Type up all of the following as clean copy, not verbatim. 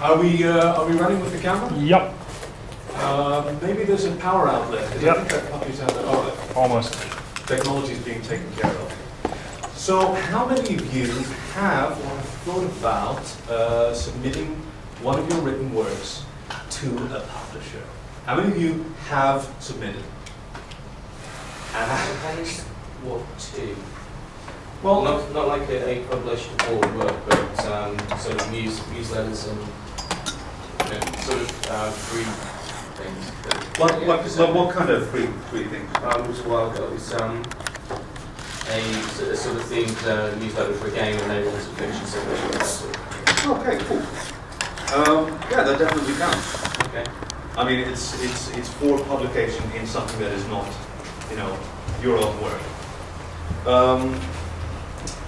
Are we running with the camera? Yep. Maybe there's a power outlet. Because Yep. I think that puppy's out there. Oh, Almost. technology is being taken care of. So, how many of you have or have thought about submitting one of your written works to a publisher? How many of you have submitted? What two? Well, Not like a published forward work, but sort of newsletters and sort of free things. what kind of free things? It was a while ago. It was a sort of themed newsletter for a game, and they wanted a fiction submission. Okay, cool. Yeah, that definitely counts. Okay. I mean, it's for publication in something that is not, your own work.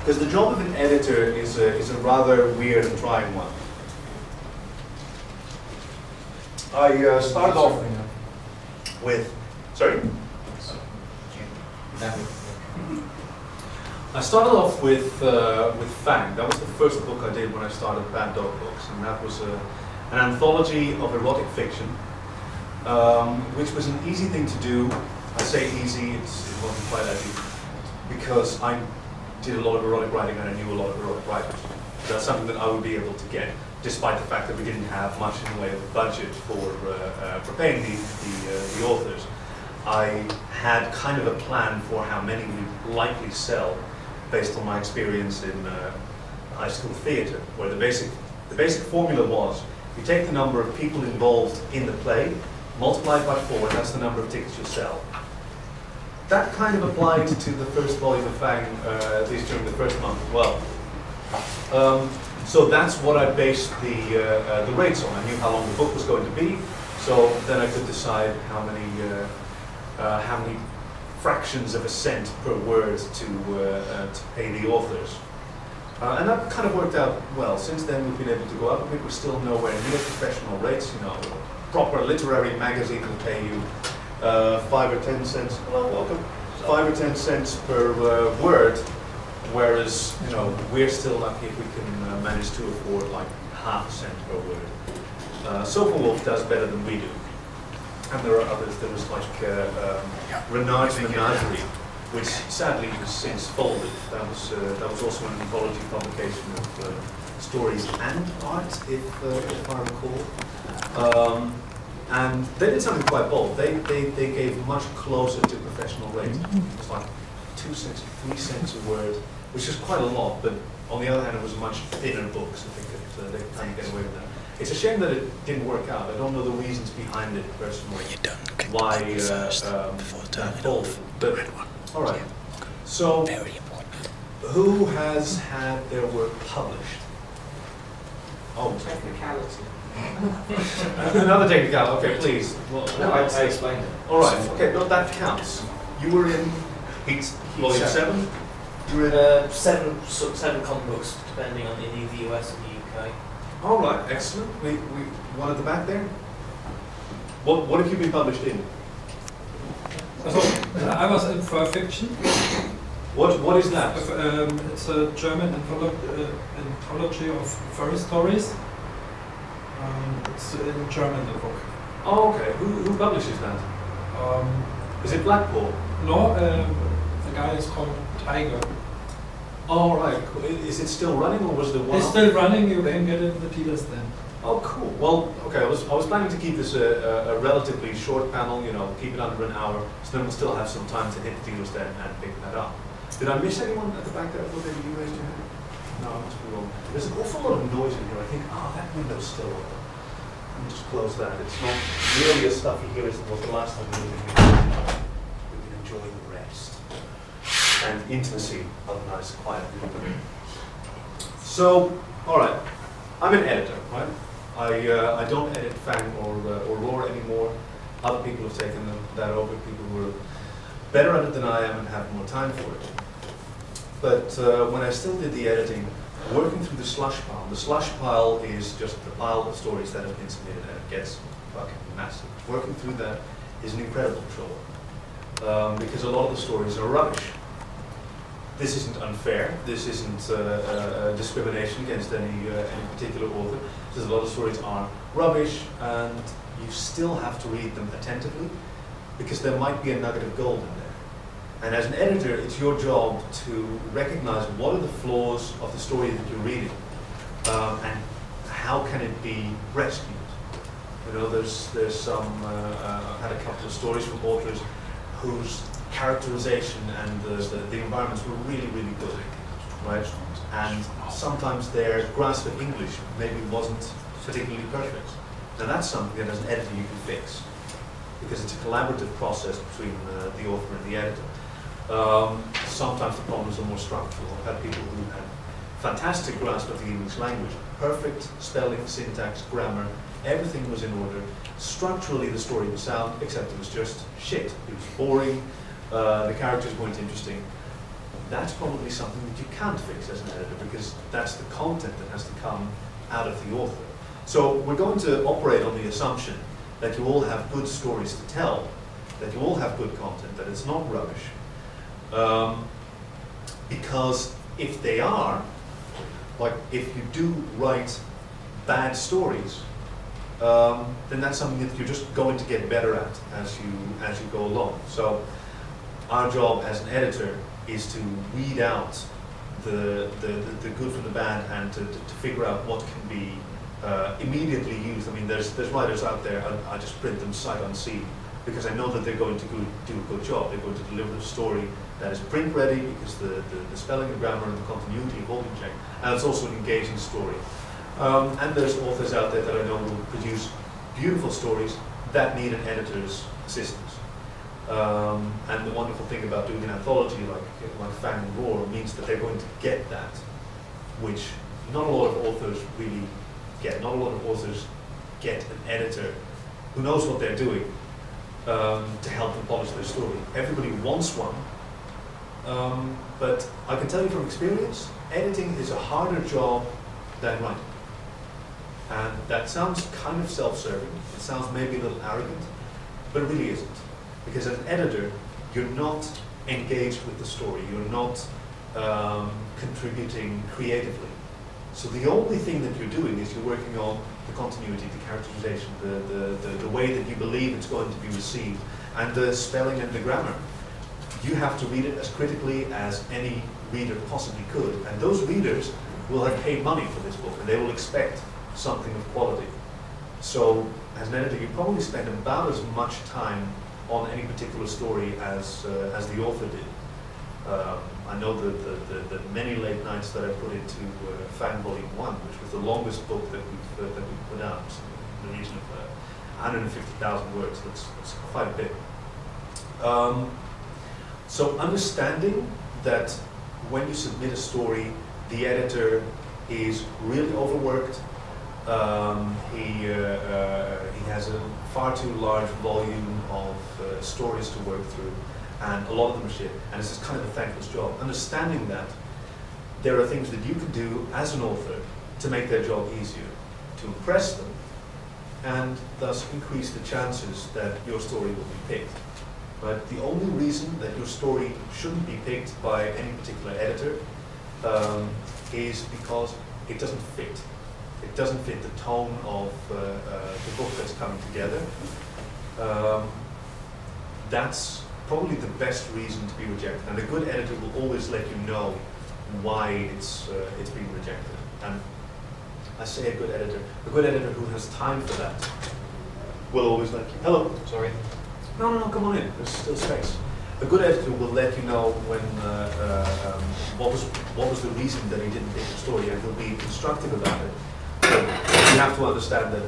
Because the job of an editor is a rather weird and trying one. I started off with, sorry? I started off with Fang. That was the first book I did when I started Bad Dog Books, and that was an anthology of erotic fiction, which was an easy thing to do. I say easy, it wasn't quite that easy, because I did a lot of erotic writing and I knew a lot of erotic writers. So that's something that I would be able to get, despite the fact that we didn't have much in the way of budget for paying the authors. I had kind of a plan for how many we'd likely sell based on my experience in high school theatre, where the basic formula was, you take the number of people involved in the play, multiply it by 4, and that's the number of tickets you'll sell. That kind of applied to the first volume of Fang, at least during the first month as well. So that's what I based the rates on. I knew how long the book was going to be, so then I could decide how many fractions of a cent per word to pay the authors. And that kind of worked out well. Since then we've been able to go up, but we're still nowhere near professional rates. Proper literary magazine will pay you 5 or 10 cents. Hello, welcome. 5 or 10 cents per word, whereas we're still lucky if we can manage to afford like half a cent per word. Sofa Wolf does better than we do, and there are others. There was like Renard's Menagerie, which sadly has since folded. That was also an anthology publication of stories and art, if I recall. And they did something quite bold. They gave much closer to professional rates. It was like 2 cents, 3 cents a word, which is quite a lot. But on the other hand, it was a much thinner book, so they could kind of get away with that. It's a shame that it didn't work out. I don't know the reasons behind it personally. Why that folded. But all right. So, who has had their work published? Oh, Technicality. Another technicality. Okay, please. Well, no, I explained it. All right. Okay, no, that counts. You were in volume 7. You were in seven comic books, depending on the US and the UK. All right, excellent. We one at the back there. What have you been published in? I was in for fiction. What is that? It's a German anthology of furry stories. It's in German, the book. Oh, okay. Who publishes that? Is it Blackpool? No, the guy is called Tiger. Oh, right. Is it still running, or was it one? It's still running. You can get it in the dealers then. Oh, cool. Well, okay. I was planning to keep this a relatively short panel. Keep it under an hour, so then we'll still have some time to hit the dealers then and pick that up. Did I miss anyone at the back there? I thought maybe you raised your hand. No, I must be wrong. There's an awful lot of noise in here. I think, that window's still open. Let me just close that. It's not nearly as stuffy here as it was the last time we were here. We can enjoy the rest and intimacy of a nice, quiet room. So, all right. I'm an editor, right? I don't edit Fang or Roar anymore. Other people have taken that over. People who are better at it than I am and have more time for it. But when I still did the editing, working through the slush pile is just the pile of stories that have been submitted, and it gets fucking massive. Working through that is an incredible chore, because a lot of the stories are rubbish. this isn't unfair, this isn't discrimination against any particular author. There's a lot of stories are rubbish, and you still have to read them attentively, because there might be a nugget of gold in there. And as an editor, it's your job to recognize what are the flaws of the story that you're reading, and how can it be rescued. You know, there's some, I've had a couple of stories from authors whose characterization and the environments were really, really good, right? And sometimes their grasp of English maybe wasn't particularly perfect. Now that's something that as an editor you can fix, because it's a collaborative process between the author and the editor. Sometimes the problems are more structural. I've had people who had fantastic grasp of the English language, perfect spelling, syntax, grammar, everything was in order. Structurally the story was sound, except it was just shit. It was boring, the characters weren't interesting. That's probably something that you can't fix as an editor, because that's the content that has to come out of the author. So we're going to operate on the assumption that you all have good stories to tell, that you all have good content, that it's not rubbish. Because if they are, like if you do write bad stories, then that's something that you're just going to get better at as you go along. So our job as an editor is to weed out the good from the bad, and to figure out what can be immediately used. I mean, there's writers out there, I just print them sight unseen, because I know that they're going to do a good job. They're going to deliver a story that is print ready, because the spelling and grammar and the continuity have all been checked, and it's also an engaging story. And there's authors out there that I know will produce beautiful stories that need an editor's assistance. And the wonderful thing about doing an anthology like Fang and Roar means that they're going to get that, which not a lot of authors really get. Not a lot of authors get an editor who knows what they're doing to help them polish their story. Everybody wants one, but I can tell you from experience, editing is a harder job than writing. And that sounds kind of self-serving, it sounds maybe a little arrogant, but it really isn't. Because as an editor, you're not engaged with the story, you're not contributing creatively. So the only thing that you're doing is you're working on the continuity, the characterization, the way that you believe it's going to be received, and the spelling and the grammar. You have to read it as critically as any reader possibly could, and those readers will have paid money for this book, and they will expect something of quality. So as an editor, you probably spend about as much time on any particular story as the author did. I know the many late nights that I put into Fang Volume 1, which was the longest book that we've put out, in the region of 150,000 words. That's quite a bit. So understanding that when you submit a story, the editor is really overworked. He has a far too large volume of stories to work through, and a lot of them are shit, and it's just kind of a thankless job. Understanding that there are things that you can do as an author to make their job easier, to impress them, and thus increase the chances that your story will be picked. But the only reason that your story shouldn't be picked by any particular editor is because it doesn't fit. It doesn't fit the tone of the book that's coming together. That's probably the best reason to be rejected. And a good editor will always let you know why it's being rejected. And I say a good editor who has time for that will always let you. Hello. Sorry. No, come on in. There's still space. A good editor will let you know when what was the reason that he didn't pick the story, and he'll be constructive about it. But you have to understand that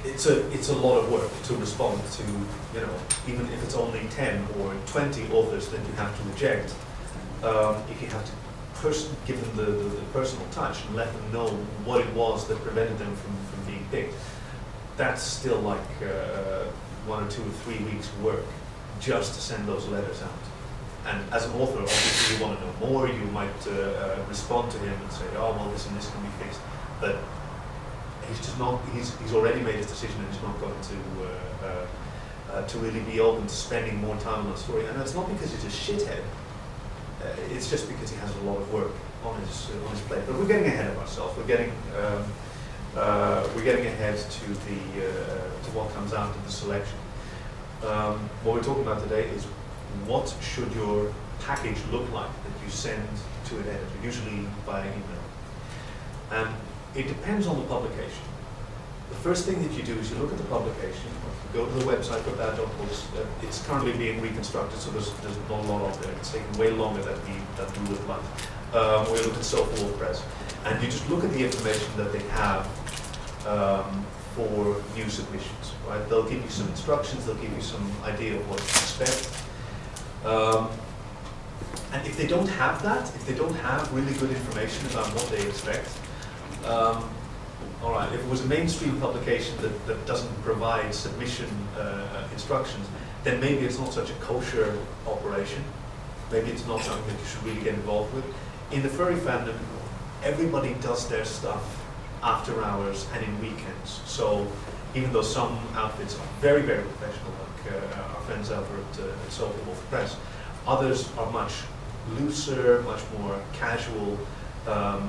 it's a lot of work to respond to, you know, even if it's only 10 or 20 authors that you have to reject. If you have to give them the personal touch and let them know what it was that prevented them from being picked, that's still like 1 or 2 or 3 weeks work just to send those letters out. And as an author, obviously you want to know more. You might respond to him and say, oh, well, this and this can be fixed. But he's just not, he's already made his decision, and he's not going to really be open to spending more time on the story. And that's not because he's a shithead. it's just because he has a lot of work on his plate. But we're getting ahead of ourselves. We're getting ahead to what comes after the selection. What we're talking about today is what should your package look like that you send to an editor, usually via email. And it depends on the publication. The first thing that you do is you look at the publication, you go to the website for Bad Dog Books. It's currently being reconstructed, so there's not a lot of there. It's taken way longer than we would like. Or you look at Self-Award Press, and you just look at the information that they have for new submissions, right? They'll give you some instructions, they'll give you some idea of what to expect. And if they don't have that, if they don't have really good information about what they expect, all right, if it was a mainstream publication that doesn't provide submission instructions, then maybe it's not such a kosher operation. Maybe it's not something that you should really get involved with. In the furry fandom, everybody does their stuff after hours and in weekends. So even though some outfits are very, very professional, like our friends over at Self-Award Press, others are much looser, much more casual,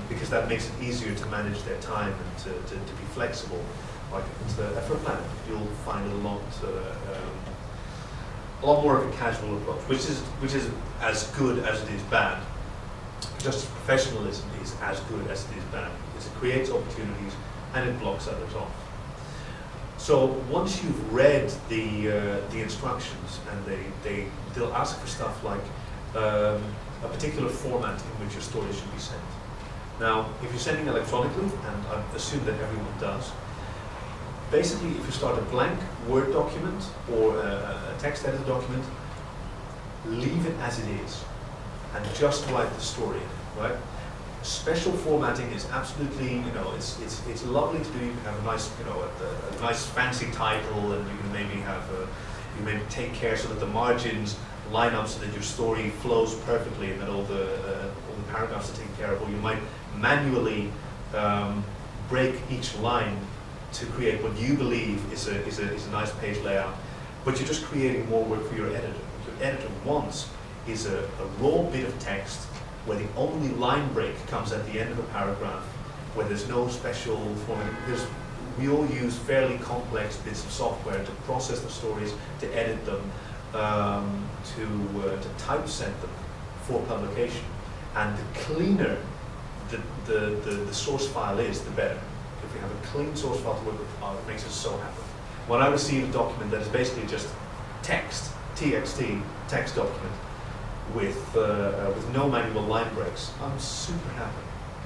because that makes it easier to manage their time and to be flexible. Like at Fur Planet, you'll find a lot more of a casual approach, which is as good as it is bad. Just as professionalism is as good as it is bad, because it creates opportunities and it blocks others off. So once you've read the instructions, and they'll ask for stuff like a particular format in which your story should be sent. Now, if you're sending electronically, and I assume that everyone does, basically if you start a blank Word document or a text editor document, leave it as it is and just write the story, right? Special formatting is absolutely, it's lovely to do. You can have a nice, a nice fancy title, and you can maybe have you may take care so that the margins line up so that your story flows perfectly and that all the paragraphs are taken care of. Or you might manually break each line to create what you believe is a nice page layout, but you're just creating more work for your editor. What your editor wants is a raw bit of text where the only line break comes at the end of a paragraph, where there's no special format. We all use fairly complex bits of software to process the stories, to edit them, to typeset them for publication. And the cleaner the source file is, the better. If we have a clean source file to work with, it makes us so happy. When I receive a document that is basically just text, TXT, text document, with no manual line breaks, I'm super happy.